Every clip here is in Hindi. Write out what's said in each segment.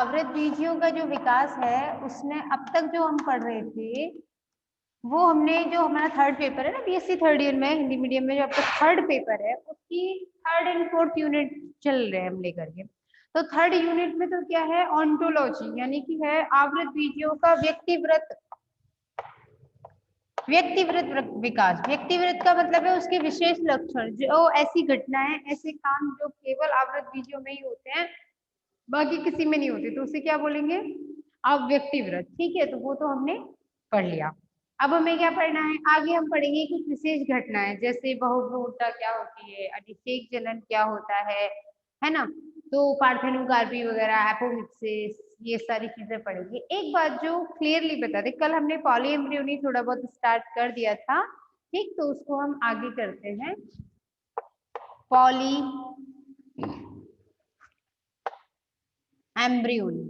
आवृत बीजियों का जो विकास है उसमें अब तक जो हम पढ़ रहे थे वो हमने, जो हमारा थर्ड पेपर है ना बीएससी थर्ड ईयर में हिंदी मीडियम में, जो अब तक थर्ड पेपर है उसकी थर्ड एंड फोर्थ यूनिट चल रहे हैं हम लेकर के। तो थर्ड यूनिट में तो क्या है, ऑन्टोलॉजी, यानी कि है आवृत बीजियों का व्यक्तिवृत्त विकास। व्यक्तिवृत्त का मतलब है उसके विशेष लक्षण, जो ऐसी घटनाएं, ऐसे काम जो केवल आवृत बीजियों में ही होते हैं, बाकी किसी में नहीं होते, तो उसे क्या बोलेंगे, अब व्यक्तिवृत्त। ठीक है, तो वो तो हमने पढ़ लिया। अब हमें क्या पढ़ना है, आगे हम पढ़ेंगे कुछ विशेष घटनाएं, जैसे बहुभ्रूणता क्या होती है, अनिषेक जनन क्या होता है ना, तो पार्थेनोगार्पी वगैरह, एपोमिक्सिस, ये सारी चीजें पढ़ेंगे। एक बात जो क्लियरली बता दे, कल हमने पॉलीएम्ब्रियोनी थोड़ा बहुत स्टार्ट कर दिया था, ठीक, तो उसको हम आगे करते हैं। पॉली एम्ब्रियोनी,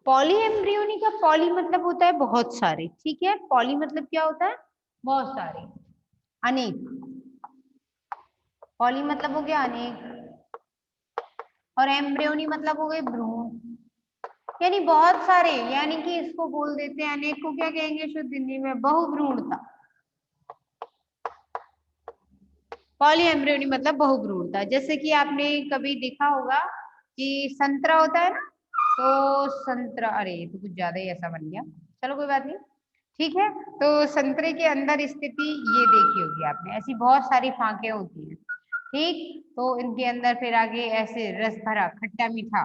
पॉली एम्ब्रियोनी का पॉली मतलब होता है बहुत सारे, ठीक है, पॉली मतलब क्या होता है, बहुत सारे, अनेक, पॉली मतलब हो गया अनेक, और एम्ब्रियोनी मतलब हो गए भ्रूण, यानी बहुत सारे, यानी कि इसको बोल देते हैं, अनेक को क्या कहेंगे शुद्ध हिंदी में, बहुभ्रूणता। पॉली एम्ब्रियोनी मतलब बहुभ्रूणता। जैसे कि आपने कभी देखा होगा कि संतरा होता है ना, तो संतरा, अरे तो कुछ ज्यादा ही ऐसा बन गया, चलो कोई बात नहीं, ठीक है। तो संतरे के अंदर स्थिति ये देखी होगी आपने, ऐसी बहुत सारी फांके होती हैं, ठीक, तो इनके अंदर फिर आगे ऐसे रस भरा खट्टा मीठा,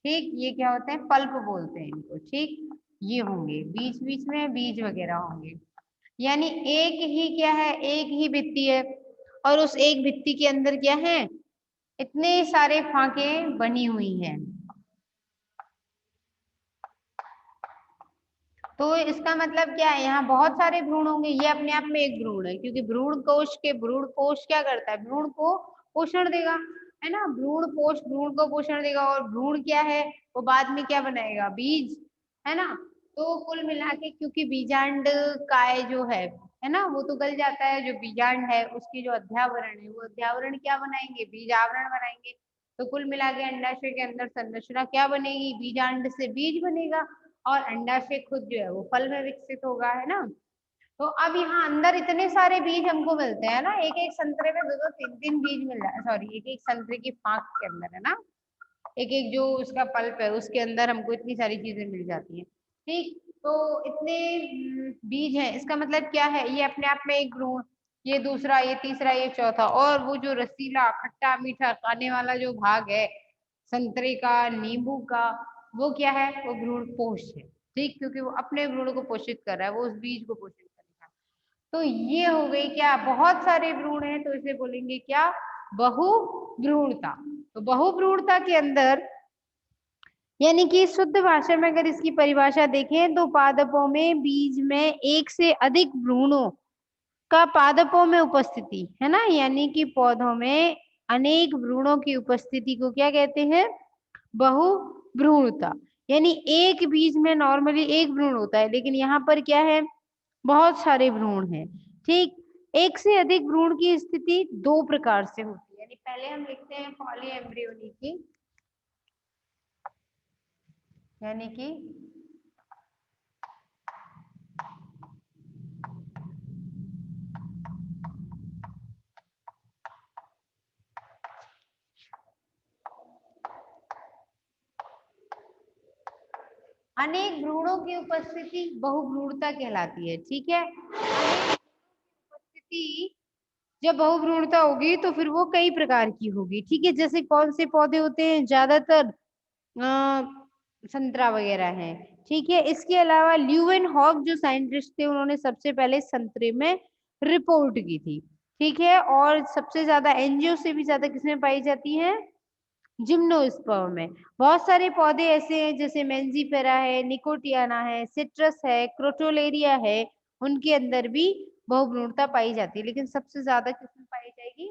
ठीक, ये क्या होते हैं, पल्प बोलते हैं इनको, ठीक, ये होंगे, बीच बीच में बीज वगैरह होंगे, यानी एक ही क्या है, एक ही भित्ति है, और उस एक भित्ति के अंदर क्या है, इतने सारे फांके बनी हुई हैं। तो इसका मतलब क्या है, यहाँ बहुत सारे भ्रूण होंगे, ये अपने आप में एक भ्रूण है, क्योंकि भ्रूण कोश क्या करता है, भ्रूण को पोषण देगा, है ना, भ्रूण कोश भ्रूण को पोषण देगा, और भ्रूण क्या है, वो बाद में क्या बनाएगा, बीज, है ना। तो कुल मिला के, क्योंकि बीजांड काय जो है ना, वो तो गल जाता है, जो बीजांड है उसकी जो अध्यावरण है, वो अध्यावरण क्या बनाएंगे, बीज आवरण बनाएंगे। तो कुल मिला के अंडाशय के अंदर संरचना क्या बनेगी, बीजांड से बीज बनेगा, और अंडाशय खुद जो है वो फल में विकसित होगा, है ना। तो अब यहाँ अंदर इतने सारे बीज हमको मिलते हैं ना, एक एक संतरे में दो दो तीन तीन बीज मिल रहा है, सॉरी, एक एक संतरे की फांक के अंदर, है ना, एक एक जो उसका पल्प है उसके अंदर हमको इतनी सारी चीजें मिल जाती हैं, ठीक। तो इतने बीज हैं, इसका मतलब क्या है, ये अपने आप में एक भ्रूण, ये दूसरा, ये तीसरा, ये चौथा, और वो जो रसीला खट्टा मीठा खाने वाला जो भाग है संतरे का, नींबू का, वो क्या है, वो भ्रूण पोष है, ठीक, क्योंकि वो अपने भ्रूण को पोषित कर रहा है, वो उस बीज को पोषित करेगा। तो ये हो गई क्या, बहुत सारे भ्रूण हैं, तो इसे बोलेंगे क्या, बहुभ्रूणता। तो बहुभ्रूणता के अंदर, यानी कि शुद्ध भाषा में अगर इसकी परिभाषा देखें, तो पादपों में बीज में एक से अधिक भ्रूणों का पादपों में उपस्थिति, है ना, यानी कि पौधों में अनेक भ्रूणों की उपस्थिति को क्या कहते हैं, बहुभ्रूणता। यानी एक बीज में नॉर्मली एक भ्रूण होता है, लेकिन यहाँ पर क्या है, बहुत सारे भ्रूण हैं, ठीक। एक से अधिक भ्रूण की स्थिति दो प्रकार से होती है, यानी पहले हम लिखते हैं पॉली एम्ब्रियोनी की, यानी कि अनेक भ्रूणों की उपस्थिति बहुभ्रूणता कहलाती है, ठीक है। अनेक उपस्थिति, जब बहुभ्रूणता होगी तो फिर वो कई प्रकार की होगी, ठीक है। जैसे कौन से पौधे होते हैं, ज्यादातर संतरा वगैरह है, ठीक है। इसके अलावा ल्यूवेन हॉग जो साइंटिस्ट थे, उन्होंने सबसे पहले संतरे में रिपोर्ट की थी, ठीक है। और सबसे ज्यादा एनजीओ से भी ज्यादा किसमें पाई जाती है, जिम्नोस्पर्म में। बहुत सारे पौधे ऐसे हैं, जैसे मेंजीफेरा है, निकोटियाना है, सिट्रस है, क्रोटोलेरिया है, उनके अंदर भी बहुभ्रूणता पाई जाती है, लेकिन सबसे ज्यादा किसमें पाई जाएगी,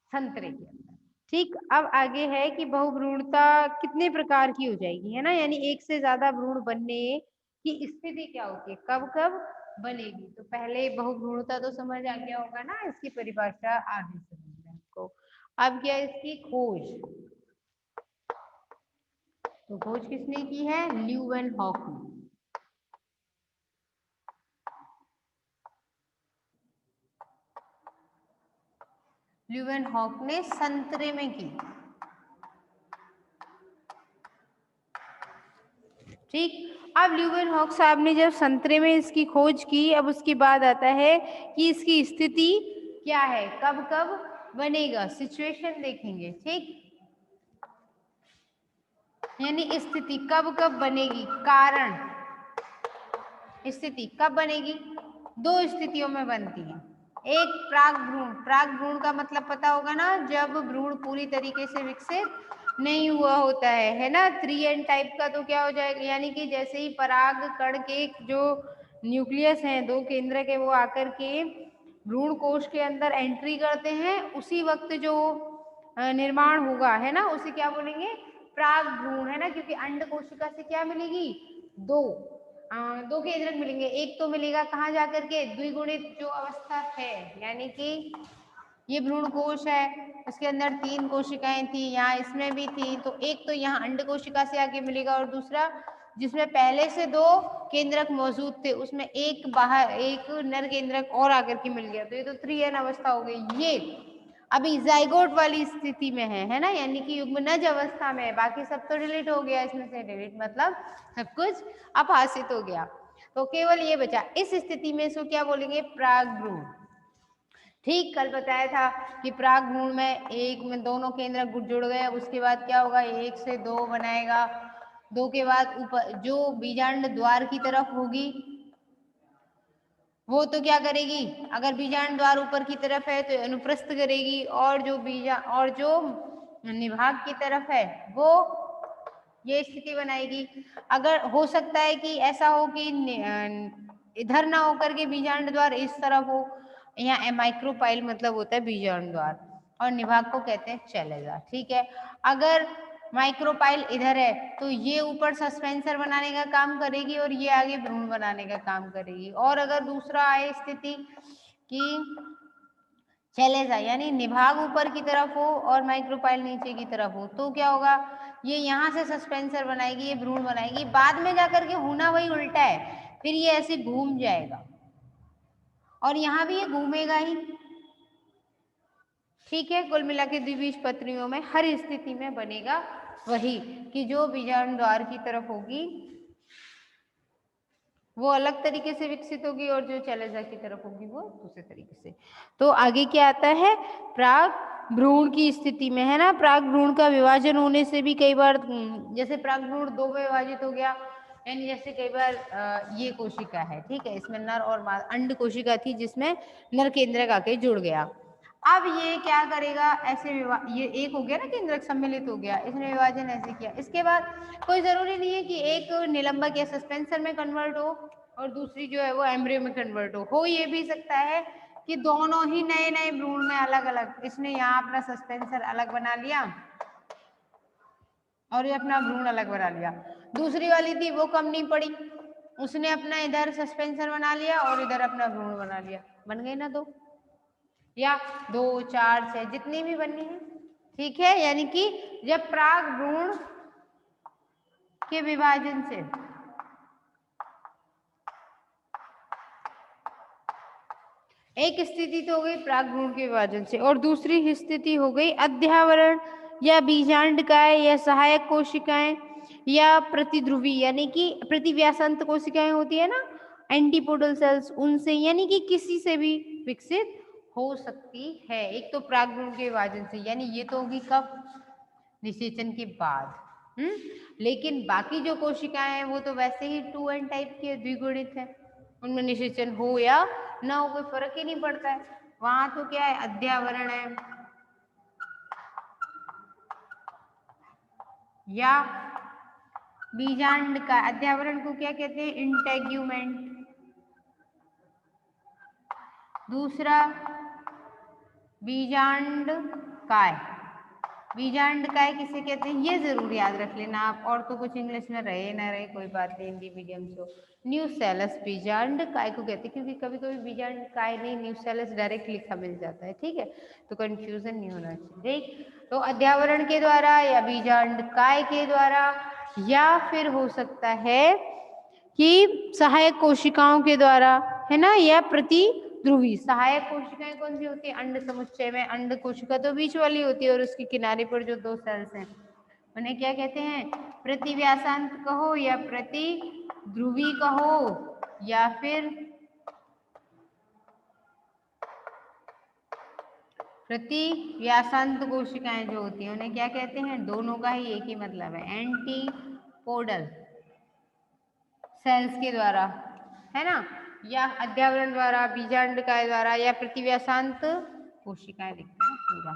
संतरे के अंदर, ठीक। अब आगे है कि बहुभ्रूणता कितने प्रकार की हो जाएगी, है ना, यानी एक से ज्यादा भ्रूण बनने की स्थिति क्या होती है, कब कब बनेगी। तो पहले बहुभ्रूणता तो समझ आ गया होगा ना, इसकी परिभाषा आगे समझना है हमको। अब क्या है इसकी खोज, तो खोज किसने की है? ल्यूवेनहॉक ने। ल्यूवेनहॉक ने संतरे में की। ठीक। अब ल्यूवेनहॉक साहब ने जब संतरे में इसकी खोज की, अब उसके बाद आता है कि इसकी स्थिति क्या है, कब कब बनेगा, सिचुएशन देखेंगे। ठीक, यानी स्थिति कब कब बनेगी, कारण स्थिति कब बनेगी, दो स्थितियों में बनती है। एक प्राग भ्रूण, प्राग भ्रूण का मतलब पता होगा ना, जब भ्रूण पूरी तरीके से विकसित नहीं हुआ होता है ना, 3N टाइप का। तो क्या हो जाएगा, यानी कि जैसे ही पराग कण के जो न्यूक्लियस हैं, दो केंद्रक है, वो आकर के भ्रूण कोश के अंदर एंट्री करते हैं, उसी वक्त जो निर्माण होगा है ना, उसे क्या बोलेंगे, प्राग भ्रूण, है ना। क्योंकि अंड कोशिका से क्या मिलेगी, दो केंद्रक मिलेंगे। एक तो मिलेगा कहाँ जाकर के, द्विगुणित जो अवस्था है, यानी कि ये भ्रूण कोश है, उसके अंदर 3 कोशिकाएं थी, यहाँ इसमें भी थी, तो एक तो यहाँ अंड कोशिका से आके मिलेगा, और दूसरा जिसमें पहले से 2 केंद्रक मौजूद थे, उसमें एक बाहर, एक नर केंद्रक और आकर के मिल गया। तो ये तो 3N अवस्था हो गई। ये अभी जाइगोट वाली स्थिति में है ना, यानी कि युग्मनज अवस्था में है। बाकी सब तो डिलीट हो गया, इसमें से डिलीट मतलब सब कुछ अपहासित हो गया, तो केवल ये बचा। इस स्थिति में इसको क्या बोलेंगे, प्राग भ्रूण। ठीक, कल बताया था कि प्राग भ्रूण में एक में दोनों केंद्रक जुड़ गए, उसके बाद क्या होगा, 1 से 2 बनाएगा, 2 के बाद ऊपर जो बीजांड द्वार की तरफ होगी, वो तो क्या करेगी, अगर बीजांड द्वार ऊपर की तरफ है तो अनुप्रस्थ करेगी, और जो निभाग की तरफ है वो ये स्थिति बनाएगी। अगर हो सकता है कि ऐसा हो कि इधर ना होकर के बीजांड द्वार इस तरफ हो, यहाँ माइक्रोपाइल मतलब होता है बीजांड द्वार, और निभाग को कहते हैं चैलेजा। ठीक है, अगर माइक्रोपाइल इधर है तो ये ऊपर सस्पेंसर बनाने का काम करेगी, और ये आगे भ्रूण बनाने का काम करेगी। और अगर दूसरा आए स्थिति कि चैलेजा यानी निभाग ऊपर की तरफ हो और माइक्रोपाइल नीचे की तरफ हो, तो क्या होगा, ये यहाँ से सस्पेंसर बनाएगी, ये भ्रूण बनाएगी, बाद में जाकर के होना वही उल्टा है, फिर ये ऐसे घूम जाएगा, और यहाँ भी ये घूमेगा ही। ठीक है, कुल मिला के द्विबीजपत्रियों में हर स्थिति में बनेगा वही, कि जो बीजांड द्वार की तरफ होगी वो अलग तरीके से विकसित होगी, और जो चैलेजा की तरफ होगी वो दूसरे तरीके से। तो आगे क्या आता है, प्राग भ्रूण की स्थिति में, है ना। प्राग भ्रूण का विभाजन होने से भी कई बार, जैसे प्राग भ्रूण 2 में विभाजित हो गया, यानी जैसे कई बार ये कोशिका है, ठीक है, इसमें नर और मादा, अंड कोशिका थी जिसमें नर केंद्रक आके जुड़ गया। अब ये क्या करेगा, ऐसे ये एक हो गया ना, केंद्रक सम्मिलित हो गया, इसने विभाजन ऐसे किया। इसके बाद कोई जरूरी नहीं है कि एक निलंबक या सस्पेंसर में कन्वर्ट हो और दूसरी जो है वो एम्ब्रियो में कन्वर्ट हो ये भी सकता है कि दोनों ही नए नए भ्रूण में अलग अलग, इसने यहाँ अपना सस्पेंसर अलग बना लिया और ये अपना भ्रूण अलग बना लिया। दूसरी वाली थी वो कम नहीं पड़ी, उसने अपना इधर सस्पेंसर बना लिया और इधर अपना भ्रूण बना लिया, बन गए ना 2, या 2, 4, 6 जितनी भी बननी है। ठीक है, यानी कि जब प्राग भ्रूण के विभाजन से एक स्थिति तो हो गई प्राग भ्रूण के विभाजन से, और दूसरी स्थिति हो गई अध्यावरण या बीजांडकाय या सहायक कोशिकाएं या प्रतिध्रुवी, यानी कि प्रतिव्यासंत कोशिकाएं होती है ना, एंटीपोडल सेल्स, उनसे, यानी कि किसी से भी विकसित हो सकती है। एक तो प्राग भ्रूण के विभाजन से, यानी ये तो होगी कब, निषेचन के बाद। लेकिन बाकी जो कोशिकाएं हैं वो तो वैसे ही 2N टाइप की द्विगुणित है, उनमें निषेचन हो या ना हो कोई फर्क ही नहीं पड़ता है। वहां तो क्या है, अध्यावरण है या बीजांड का, अध्यावरण को क्या कहते हैं, इंटेग्यूमेंट, दूसरा बीजांड काय, बीजांड काय किसे कहते हैं ये जरूर याद रख लेना आप, और तो कुछ इंग्लिश में रहे ना रहे कोई बात नहीं, हिंदी मीडियम से न्यूसेलस बीजांड काय को कहते हैं, क्योंकि कभी कभी बीजांड काय नहीं न्यूसेलस डायरेक्ट लिखा मिल जाता है। ठीक है, तो कंफ्यूजन नहीं होना चाहिए। ठीक, तो अध्यावरण के द्वारा या बीजांड काय के द्वारा या फिर हो सकता है कि सहायक कोशिकाओं के द्वारा, है ना, या प्रति ध्रुवी। सहायक कोशिकाएं कौन सी होती है? अंड समुच्चय में अंड कोशिका तो बीच वाली होती है और उसके किनारे पर जो 2 सेल्स हैं उन्हें क्या कहते हैं? प्रतिव्यासांत कहो या प्रति ध्रुवी कहो, या फिर प्रति व्यासांत कोशिकाएं जो होती हैं उन्हें क्या कहते हैं? दोनों का ही एक ही मतलब है, एंटीपोडल सेल्स के द्वारा, है ना, या अध्यावरण द्वारा, बीजांडकाय द्वारा, या प्रतिव्यासांत कोशिकाएं लिखते हैं पूरा।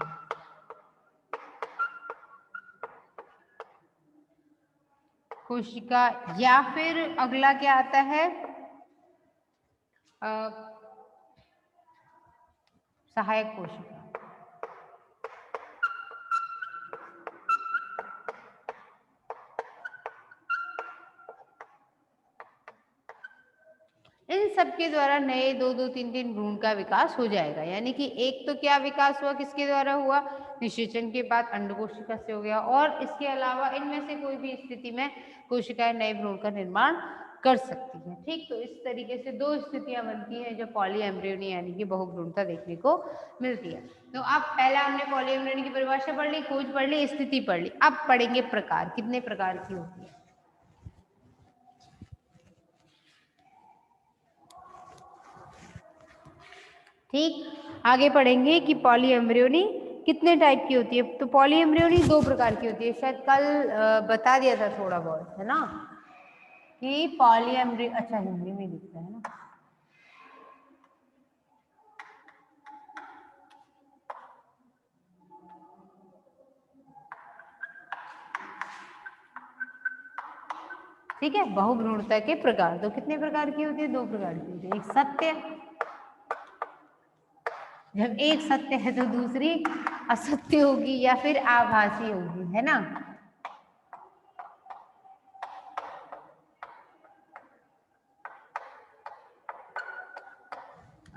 कोशिका, या फिर अगला क्या आता है? सहायक कोशिका। इन सब के द्वारा नए 2-2, 3-3 भ्रूण का विकास हो जाएगा। यानी कि एक तो क्या विकास हुआ, किसके द्वारा हुआ? निषेचन के बाद अंड कोशिका से हो गया, और इसके अलावा इनमें से कोई भी स्थिति में कोशिकाएं नए भ्रूण का निर्माण कर सकती हैं। ठीक, तो इस तरीके से 2 स्थितियां बनती हैं जो पॉलीएम्ब्रियोनी यानी कि बहुभ्रूणता देखने को मिलती है। तो अब पहला हमने पॉलीएम्ब्रियोनी की परिभाषा पढ़ ली, खोज पढ़ ली, स्थिति पढ़ ली। अब पढ़ेंगे प्रकार, कितने प्रकार की होती है। ठीक, आगे पढ़ेंगे कि पॉलीएम्ब्रियोनी कितने टाइप की होती है। तो पॉलीएम्ब्रियोनी 2 प्रकार की होती है, शायद कल बता दिया था थोड़ा बहुत, है ना, कि पॉलीएम्ब्रियो, अच्छा हिंदी में लिखता है ना, ठीक है। बहुभ्रूणता के प्रकार तो कितने प्रकार की होती है? 2 प्रकार की होती है। एक सत्य, जब एक सत्य है तो दूसरी असत्य होगी या फिर आभासी होगी, है ना।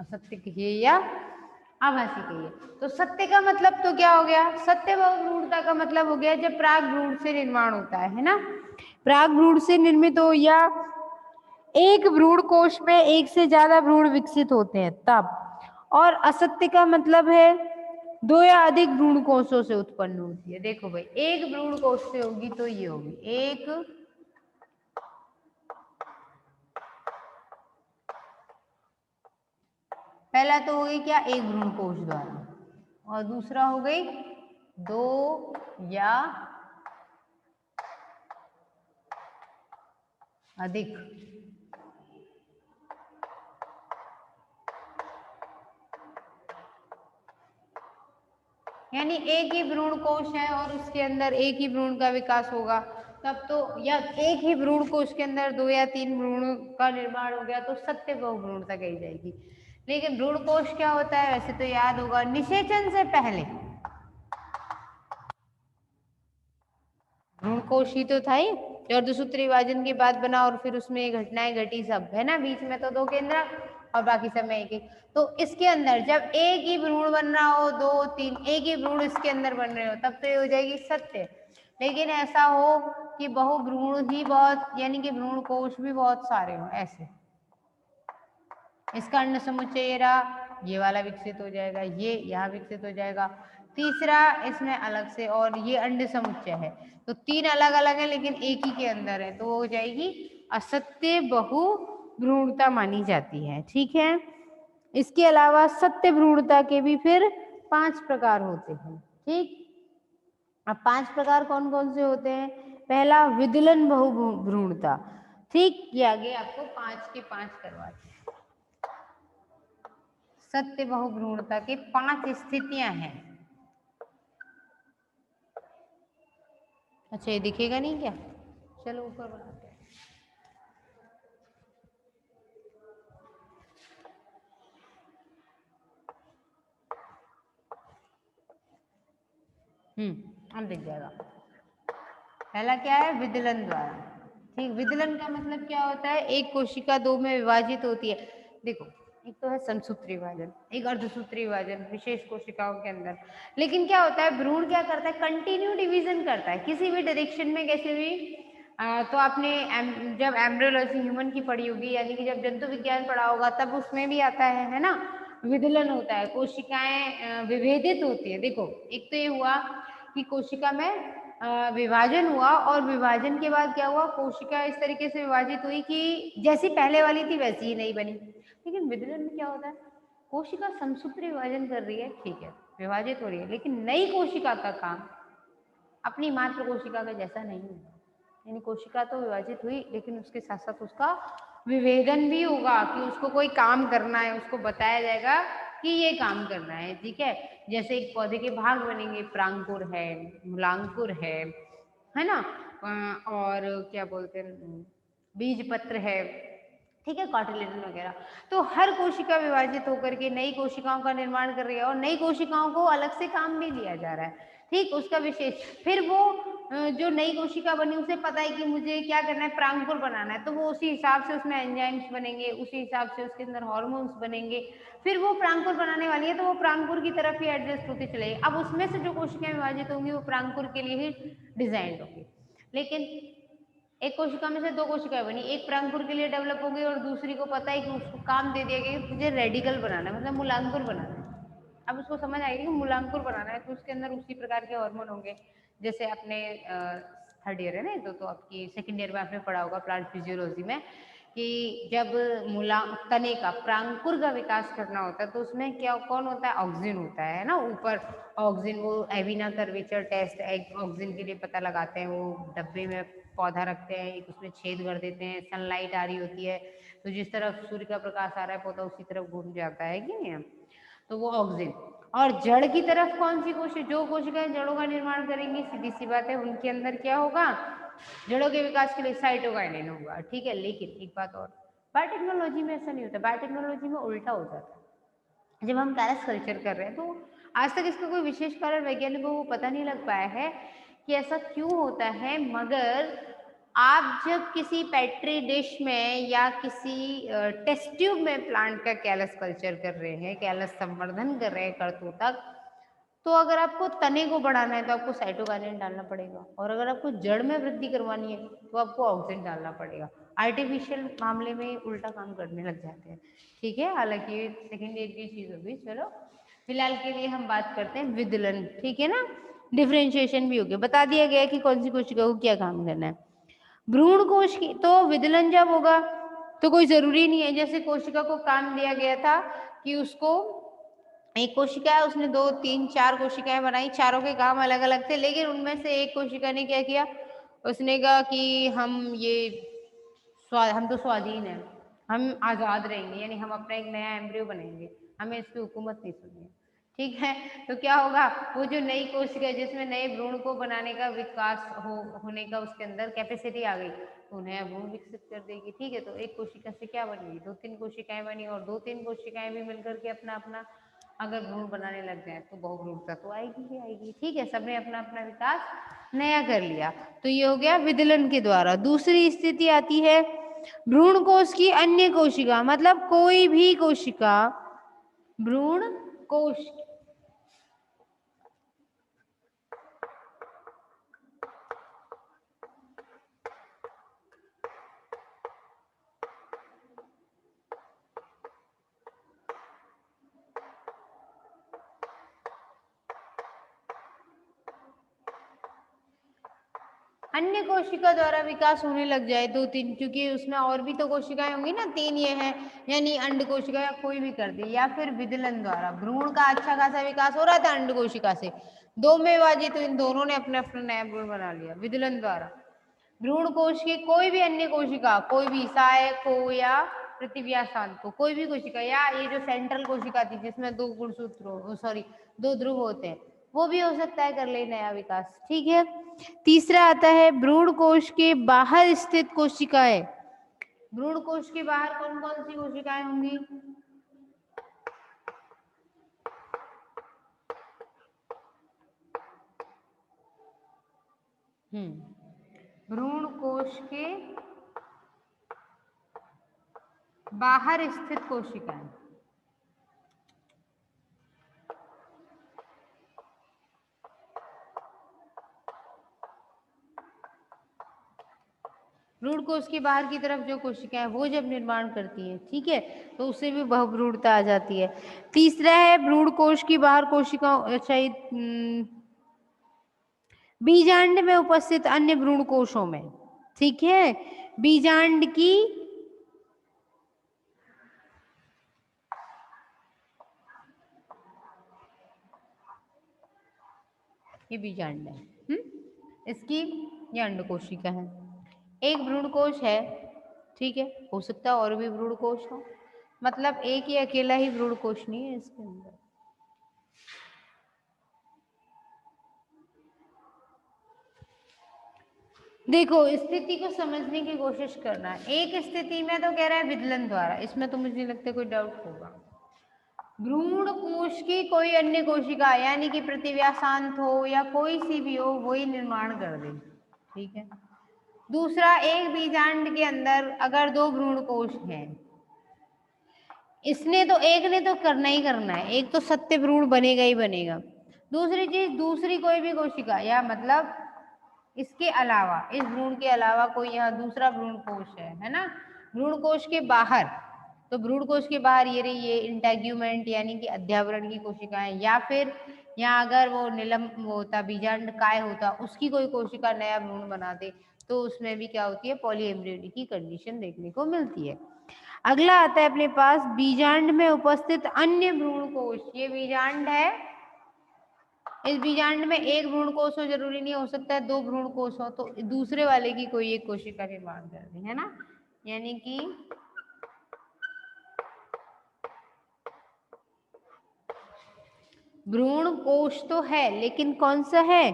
असत्य कहिए या आभासी कहिए। तो सत्य का मतलब तो क्या हो गया? सत्य बहुभ्रूणता का मतलब हो गया जब प्राग भ्रूण से निर्माण होता है ना, प्राग भ्रूण से निर्मित हो, या एक भ्रूण कोश में एक से ज्यादा भ्रूण विकसित होते हैं तब। और असत्य का मतलब है 2 या अधिक भ्रूण कोशों से उत्पन्न होती है। देखो भाई, एक भ्रूण कोश से होगी तो ये होगी एक, पहला तो हो गई क्या? एक भ्रूण कोश द्वारा, और दूसरा हो गई 2 या अधिक। यानी एक ही भ्रूण कोश है और उसके अंदर एक ही भ्रूण का विकास होगा तब तो, या एक ही भ्रूण कोश के अंदर 2 या 3 भ्रूण का निर्माण हो गया तो सत्य बहुभ्रूणता कही जाएगी। लेकिन भ्रूण कोश क्या होता है? वैसे तो याद होगा, निषेचन से पहले भ्रूण कोश ही तो था ही, जो अर्धसूत्री विभाजन के बाद बना और फिर उसमें घटनाएं घटी सब, है ना। बीच में तो 2 केंद्रक और बाकी सब में एक एक। तो इसके अंदर जब एक ही भ्रूण बन रहा हो, 2, 3 एक ही भ्रूण इसके अंदर बन रहे हो, तब तो ये हो जाएगी सत्य। लेकिन ऐसा हो कि बहुभ्रूण ही बहुत, यानी कि भ्रूण कोश भी बहुत सारे हो, ऐसे इसका अंड समुच्चय रहा, ये वाला विकसित हो जाएगा, ये यहाँ विकसित हो जाएगा, तीसरा इसमें अलग से, और ये अंड समुच्चय है। तो 3 अलग अलग है लेकिन एक ही के अंदर है, तो वो हो जाएगी असत्य बहुभ्रूणता मानी जाती है। ठीक है। इसके अलावा सत्य भ्रूणता के भी फिर 5 प्रकार होते हैं। ठीक, अब 5 प्रकार कौन कौन से होते हैं? पहला विदलन बहुभ्रूणता। ठीक, ये आगे आपको 5 के 5 करवाते हैं। सत्य बहुभ्रूणता के 5 स्थितियां हैं। अच्छा, ये दिखेगा नहीं क्या? चलो ऊपर बनाते हैं। अब दिख जाएगा। पहला क्या है? विदलन द्वारा। ठीक, विदलन का मतलब क्या होता है? एक कोशिका 2 में विभाजित होती है। देखो, एक तो है समसूत्री विभाजन, एक अर्धसूत्री विभाजन विशेष कोशिकाओं के अंदर। लेकिन क्या होता है, भ्रूण क्या करता है? कंटिन्यू डिवीजन करता है किसी भी डायरेक्शन में, कैसे भी तो आपने जब एम्ब्रियोलॉजी ह्यूमन की पढ़ी होगी, यानी कि जब जंतु विज्ञान पढ़ा होगा, तब उसमें भी आता है ना, विदलन होता है, कोशिकाएं विभेदित होती है। देखो, एक तो ये हुआ कि कोशिका में विभाजन हुआ, और विभाजन के बाद क्या हुआ, कोशिका इस तरीके से विभाजित हुई कि जैसी पहले वाली थी वैसी ही नहीं बनी। लेकिन विदलन में क्या होता है, कोशिका समसूत्र विभाजन कर रही है, ठीक है, विभाजित हो रही है, लेकिन नई कोशिका का काम अपनी मात्र कोशिका का जैसा नहीं है। यानी कोशिका तो विभाजित हुई, लेकिन उसके साथ साथ उसका विभेदन भी होगा कि उसको कोई काम करना है, उसको बताया जाएगा कि ये काम करना है, ठीक है। जैसे एक पौधे के भाग बनेंगे, प्रांकुर है, मूलांकुर है ना, और क्या बोलते हैं, बीज पत्र है, ठीक है, कार्टिलेजन वगैरह। तो हर कोशिका विभाजित होकर के नई कोशिकाओं का निर्माण कर रही है, और नई कोशिकाओं को अलग से काम भी दिया जा रहा है, ठीक, उसका विशेष। फिर वो जो नई कोशिका बनी, उसे पता है कि मुझे क्या करना है, प्रांकुर बनाना है, तो वो उसी हिसाब से उसमें एंजाइम्स बनेंगे, उसी हिसाब से उसके अंदर हार्मोन्स बनेंगे। फिर वो प्रांकुर बनाने वाली है, तो वो प्रांकुर की तरफ ही एडजस्ट होती चलेगी। अब उसमें से जो कोशिकाएं विभाजित होंगी वो प्रांकुर के लिए ही डिजाइंड होंगी। लेकिन एक कोशिका में से दो कोशिकाएं बनी, एक प्रांकुर के लिए डेवलप हो गई, और दूसरी को पता है कि उसको काम दे दिया गया कि तुझे रेडिकल बनाना है, मतलब मूलांकुर बनाना है। अब उसको समझ आएगी कि मूलांकुर बनाना है, तो उसके अंदर उसी प्रकार के हार्मोन होंगे। जैसे अपने थर्ड ईयर है ना, तो आपकी सेकंड ईयर में आपने पढ़ा होगा प्लांट फिजियोलॉजी में, कि जब मूला तने का प्रांकुर का विकास करना होता है, तो उसमें क्या कौन होता है, ऑक्सिन होता है ना, ऊपर ऑक्सिन, वो एविना कर्वेचर टेस्ट ऑक्सिन के लिए पता लगाते हैं, वो डब्बे में पौधा रखते हैं, एक उसमें छेद कर देते हैं, सनलाइट आ रही होती है, तो जिस तरफ सूर्य का प्रकाश आ रहा है पौधा उसी तरफ घूम जाता है कि नहीं, तो वो ऑक्सिन। और जड़ की तरफ कौन सी कोशिका, जो कोशिकाएं जड़ों का निर्माण करेंगी, सीधी सी बात है, उनके अंदर क्या होगा, जड़ों के विकास के लिए साइटोकाइनेन होगा, ठीक है। लेकिन एक बात और, बायोटेक्नोलॉजी में ऐसा नहीं होता, बायोटेक्नोलॉजी में उल्टा हो जाता है। जब हम कैलस कल्चर कर रहे हैं, तो आज तक इसका कोई विशेष कारण वैज्ञानिकों को पता नहीं लग पाया है कि ऐसा क्यों होता है। मगर आप जब किसी पेट्री डिश में या किसी टेस्ट ट्यूब में प्लांट का कैलस कल्चर कर रहे हैं, कैलस संवर्धन कर रहे हैं करतों तक, तो अगर आपको तने को बढ़ाना है तो आपको साइटोकाइनेन डालना पड़ेगा, और अगर आपको जड़ में वृद्धि करवानी है तो आपको ऑक्सिन डालना पड़ेगा। आर्टिफिशियल मामले में उल्टा काम करने लग जाते हैं, ठीक है। हालांकि सेकेंड ईयर की चीज होगी, चलो फिलहाल के लिए हम बात करते हैं विदलन, ठीक है ना। डिफ्रेंशिएशन भी हो गया, बता दिया गया कि कौन सी कोशिका को क्या काम करना है। भ्रूण कोश की तो विदलन जब होगा तो कोई जरूरी नहीं है, जैसे कोशिका को काम दिया गया था कि उसको, एक कोशिका है, उसने दो तीन चार कोशिकाएं बनाई, चारों के काम अलग अलग थे, लेकिन उनमें से एक कोशिका ने क्या किया, उसने कहा कि हम तो स्वाधीन है, हम आजाद रहेंगे, यानी हम अपना एक नया एम्ब्रियो बनेंगे, हमें इसकी हुकूमत नहीं सुननी है, ठीक है। तो क्या होगा, वो जो नई कोशिका जिसमें नए भ्रूण को बनाने का विकास होने का उसके अंदर कैपेसिटी आ गई, तो नया भ्रूण विकसित कर देगी, ठीक है। तो एक कोशिका से क्या बनेगी, दो तीन कोशिकाएं बनी, और दो तीन कोशिकाएं भी मिलकर के अपना अपना अगर भ्रूण बनाने लग जाए तो बहुभ्रूणता तो आएगी ही आएगी, ठीक है। सबने अपना अपना विकास नया कर लिया, तो ये हो गया विदलन के द्वारा। दूसरी स्थिति आती है भ्रूण कोश की अन्य कोशिका, मतलब कोई भी कोशिका भ्रूण कोश, अन्य कोशिका द्वारा विकास होने लग जाए, दो तीन, क्योंकि उसमें और भी तो कोशिकाएं होंगी ना, तीन ये हैं, यानी अंड कोशिका या कोई भी कर दे, या फिर विदलन द्वारा भ्रूण का अच्छा खासा विकास हो रहा था अंड कोशिका से, दो में विभाजित, तो इन दोनों ने अपना अपना नया भ्रूण बना लिया विदलन द्वारा। भ्रूण कोश की कोई भी अन्य कोशिका, कोई भी सहायक हो या प्रतिव्यासांत हो, कोई भी कोशिका, या ये जो सेंट्रल कोशिका थी जिसमें दो गुणसूत्र, सॉरी, दो ध्रुव होते हैं, वो भी हो सकता है कर ले नया विकास, ठीक है। तीसरा आता है भ्रूण कोश के बाहर स्थित कोशिकाएं। भ्रूण कोश के बाहर कौन कौन सी कोशिकाएं होंगी, भ्रूण कोश के बाहर स्थित कोशिकाएं, भ्रूण कोश के बाहर की तरफ जो कोशिकाएं वो जब निर्माण करती हैं, ठीक है, तो उससे भी बहुभ्रूणता आ जाती है। तीसरा है भ्रूण कोश की बाहर कोशिकाओं, अच्छा बीजांड में उपस्थित अन्य भ्रूण कोशों में, ठीक है, बीजांड की, ये बीजांड है, इसकी, ये अंड कोशिका है, एक भ्रूण कोश है, ठीक है, हो सकता है और भी भ्रूण कोश हो, मतलब एक ही अकेला ही भ्रूण कोश नहीं है इसके अंदर। देखो स्थिति को समझने की कोशिश करना, एक स्थिति में तो कह रहा है विदलन द्वारा, इसमें तो मुझे नहीं लगता कोई डाउट होगा। भ्रूण कोश की कोई अन्य कोशिका यानी कि प्रतिव्यासांत हो या कोई सी भी हो, वही निर्माण कर दे, ठीक है। दूसरा, एक बीजांड के अंदर अगर दो भ्रूण कोश हैं, इसने तो एक ने तो करना ही करना है, एक तो सत्य भ्रूण बनेगा ही बनेगा। दूसरी चीज, दूसरी कोई भी कोशिका या मतलब इसके अलावा, इस भ्रूण के अलावा कोई यहाँ दूसरा भ्रूण कोश है ना, भ्रूण कोश के बाहर, तो भ्रूण कोश के बाहर ये रही, ये इंटेग्यूमेंट यानी कि अध्यावरण की कोशिकाएं, या फिर यहाँ अगर वो निलंब होता, बीजांड काय होता, उसकी कोई कोशिका नया भ्रूण बना दे, तो उसमें भी क्या होती है, पॉलीएम्ब्रियोनी की कंडीशन देखने को मिलती है। अगला आता है अपने पास बीजांड में उपस्थित अन्य भ्रूण कोश, ये बीजांड है, इस बीजांड में एक भ्रूण कोश हो जरूरी नहीं, हो सकता है दो भ्रूण कोश हो, तो दूसरे वाले की कोई एक कोशिका निर्माण कर दे, है ना, यानी कि भ्रूण कोश तो है लेकिन कौन सा है,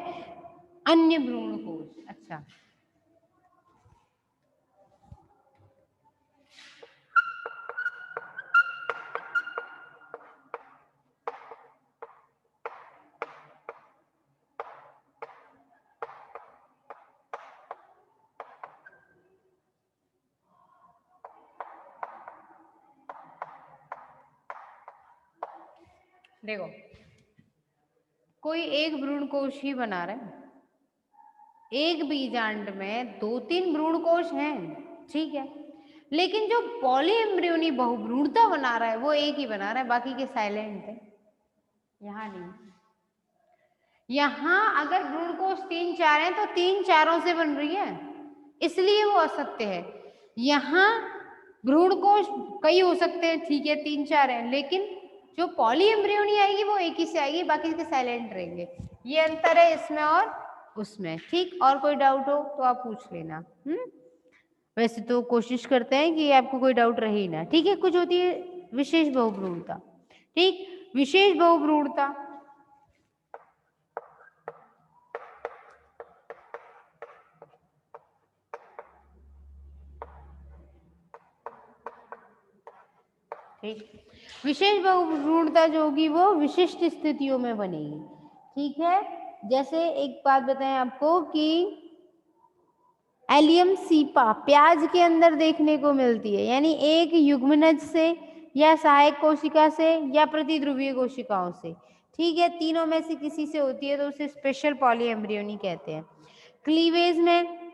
अन्य भ्रूण कोश। अच्छा, देखो कोई एक भ्रूण कोश ही बना रहा है, एक बीजांड में दो तीन भ्रूण कोश हैं, ठीक है, लेकिन जो पॉलीएम्ब्रियोनी बहुभ्रूणता बना रहा है वो एक ही बना रहा है, बाकी के साइलेंट है, यहाँ नहीं। यहाँ अगर भ्रूण कोश तीन चार हैं तो तीन चारों से बन रही है, इसलिए वो असत्य है। यहाँ भ्रूण कोश कई हो सकते हैं, ठीक है, तीन चार हैं, लेकिन जो पॉलीएम्ब्रियोनी आएगी वो एक ही से आएगी, बाकी के साइलेंट रहेंगे, ये अंतर है इसमें और उसमें, ठीक। और कोई डाउट हो तो आप पूछ लेना। वैसे तो कोशिश करते हैं कि आपको कोई डाउट रहे ही ना, ठीक है। कुछ होती है विशेष बहुभ्रूणता, ठीक, विशेष बहुभ्रूणता, ठीक, विशेष बहुभ्रूणता जो होगी वो विशिष्ट स्थितियों में बनेगी, ठीक है। जैसे एक बात बताएं आपको कि एलियम सीपा प्याज के अंदर देखने को मिलती है, यानी एक युग्मनज से या सहायक कोशिका से या प्रतिध्रुवीय कोशिकाओं से, ठीक है, तीनों में से किसी से होती है तो उसे स्पेशल पॉलीएम्ब्रियोनी कहते हैं। क्लीवेज में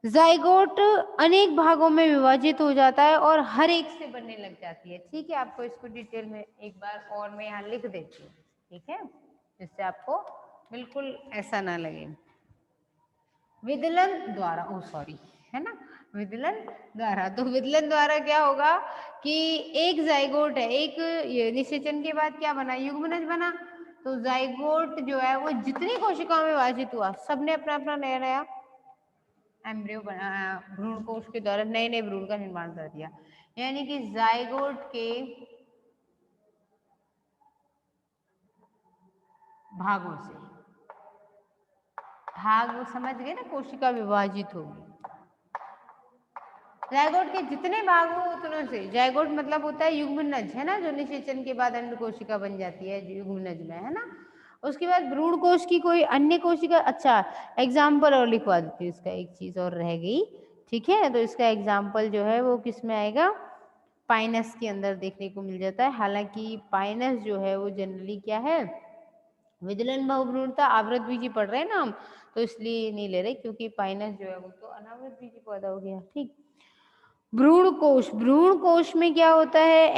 जाइगोट अनेक भागों में विभाजित हो जाता है और हर एक से बनने लग जाती है, ठीक है। आपको इसको डिटेल में एक बार और मैं यहाँ लिख देती हूँ, ठीक है, जिससे आपको बिल्कुल ऐसा ना लगे। विदलन द्वारा, ओ सॉरी, है ना, विदलन द्वारा, तो विदलन द्वारा क्या होगा कि एक जाइगोट है, एक निषेचन के बाद क्या बना, युग्मनज बना, तो जाइगोट जो है वो जितनी कोशिकाओं में विभाजित हुआ, सबने अपना अपना नया नया एम्ब्रियो बना, भ्रूण कोश के द्वारा नए नए भ्रूण का निर्माण कर दिया, यानी कि जाइगोट के भागों से, भाग वो समझ गए ना, कोशिका विभाजित होगी, जाइगोट के जितने भाग हो उतनों से, जाइगोट मतलब होता है युग्मनज, है ना, जो निषेचन के बाद अंड कोशिका बन जाती है युग्मनज में, है ना। उसके बाद भ्रूण कोश की कोई अन्य कोशिका, अच्छा एग्जाम्पल और लिखवा देती हूँ इसका, एक चीज और रह गई, ठीक है, तो इसका एग्जाम्पल जो है वो किस में आएगा, पाइनस के अंदर देखने को मिल जाता है। हालांकि पाइनस जो है वो जनरली क्या है, विदलन बहुभ्रूणता आवृत बीजी पढ़ रहे हैं ना हम, तो इसलिए नहीं ले रहे, क्योंकि पाइनस जो है वो तो अनावृत बीजी पौधा हो गया। ठीक। भ्रूण कोश, भ्रूण कोश में क्या होता है,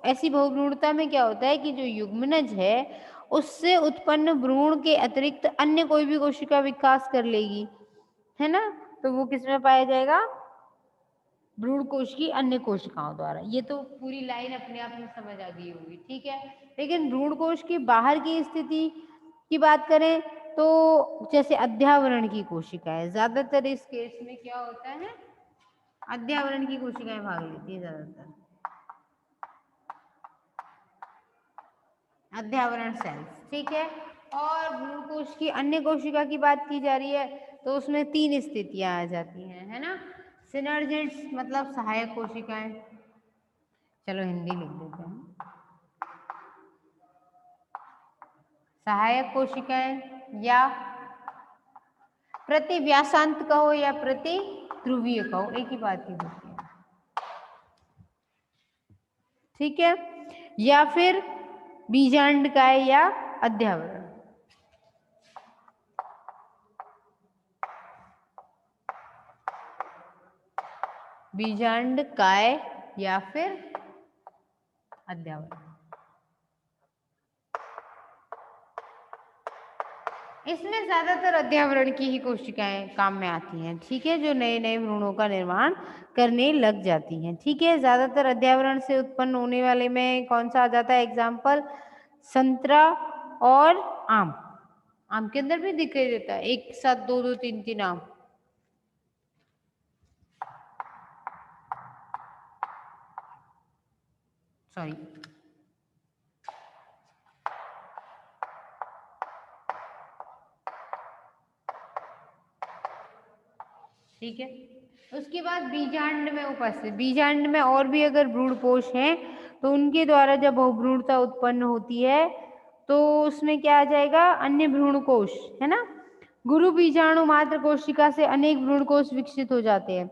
ऐसी बहुभ्रूणता में क्या होता है कि जो युग्मनज है उससे उत्पन्न भ्रूण के अतिरिक्त अन्य कोई भी कोशिका विकास कर लेगी, है ना, तो वो किस में पाया जाएगा, भ्रूण कोश की अन्य कोशिकाओं द्वारा। ये तो पूरी लाइन अपने आप में समझ आ गई होगी, ठीक है। लेकिन भ्रूण कोश के बाहर की स्थिति की बात करें तो जैसे अध्यावरण की कोशिकाएं, ज्यादातर इस केस में क्या होता है, अध्यावरण की कोशिकाएं भाग लेती है ज्यादातर, अध्यावरण सेल्स, ठीक है। और भ्रूण कोश की अन्य कोशिका की बात की जा रही है तो उसमें 3 स्थितियां आ जाती हैं, है ना। सिनर्जिड्स मतलब सहायक कोशिकाएं, चलो हिंदी लिख देते हैं, सहायक कोशिकाएं या प्रतिव्यासांत कहो या प्रति ध्रुवीय कहो, एक ही बात की होती है, ठीक है। या फिर बीजांडकाय या अध्यावरण, बीजांडकाय या फिर अध्यावरण। इसमें ज्यादातर अध्यावरण की ही कोशिकाएं काम में आती हैं, ठीक है, जो नए नए भ्रूणों का निर्माण करने लग जाती हैं, ठीक है। ज्यादातर अध्यावरण से उत्पन्न होने वाले में कौन सा आ जाता है एग्जाम्पल, संतरा और आम, आम के अंदर भी दिखाई देता है एक साथ 2 2 3 3 आम, सॉरी, ठीक है। उसके बाद बीजांड में उपस्थित, बीजांड में और भी अगर भ्रूणपोष हैं तो उनके द्वारा जब बहुभ्रूणता उत्पन्न होती है तो उसमें क्या आ जाएगा, अन्य भ्रूणकोश, है ना। गुरु बीजाणु मात्र कोशिका से अनेक भ्रूणकोश विकसित हो जाते हैं,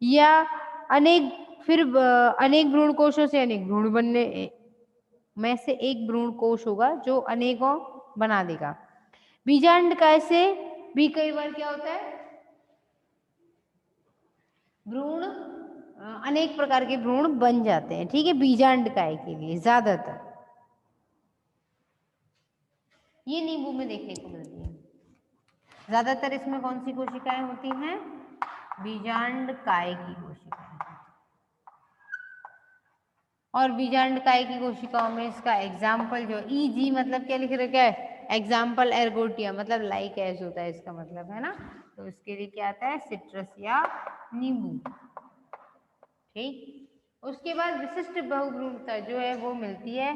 या अनेक, फिर अनेक भ्रूणकोशों से अनेक भ्रूण बनने में से एक भ्रूणकोश होगा जो अनेकों बना देगा। बीजांडकाय से भी कई बार क्या होता है, भ्रूण अनेक प्रकार के भ्रूण बन जाते हैं, ठीक है, बीजांडकाय के लिए ज्यादातर ये नींबू में देखने को मिलती है। ज्यादातर इसमें कौन सी कोशिकाएं होती हैं, बीजांडकाय की कोशिकाएं, और बीजांडकाय की कोशिकाओं में इसका एग्जाम्पल जो जी मतलब क्या लिख रखा है, एग्जाम्पल एर्गोटिया मतलब लाइक एज होता है इसका मतलब, है ना, तो इसके लिए क्या आता है, सिट्रस या नींबू, ठीक। उसके बाद विशिष्ट बहुभ्रूणता जो है वो मिलती है,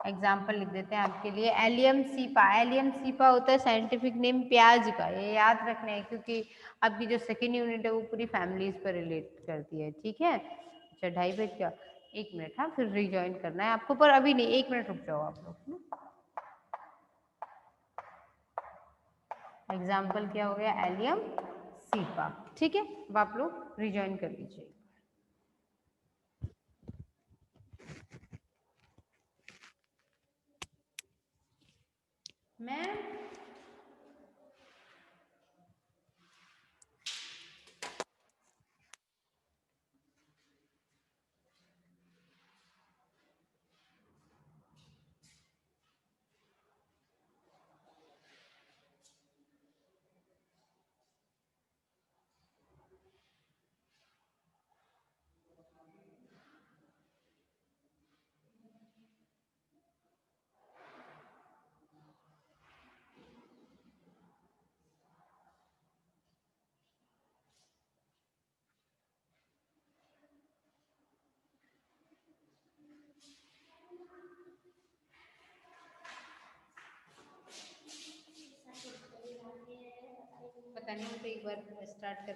एग्जाम्पल लिख देते हैं आपके लिए, एलियम सीपा, एलियम सीपा होता है साइंटिफिक नेम प्याज का, ये याद रखना है क्योंकि आपकी जो सेकेंड यूनिट है वो पूरी फैमिलीज पर रिलेट करती है, ठीक है। अच्छा 2:30 क्या, 1 मिनट, हाँ फिर रिज्वाइन करना है आपको, पर अभी नहीं, 1 मिनट रुक जाओ आप लोग। एग्जाम्पल क्या हो गया, एलियम सीपा, ठीक है, अब आप लोग रिज्वाइन कर लीजिए। मैम पता नहीं, तो एक बार स्टार्ट कर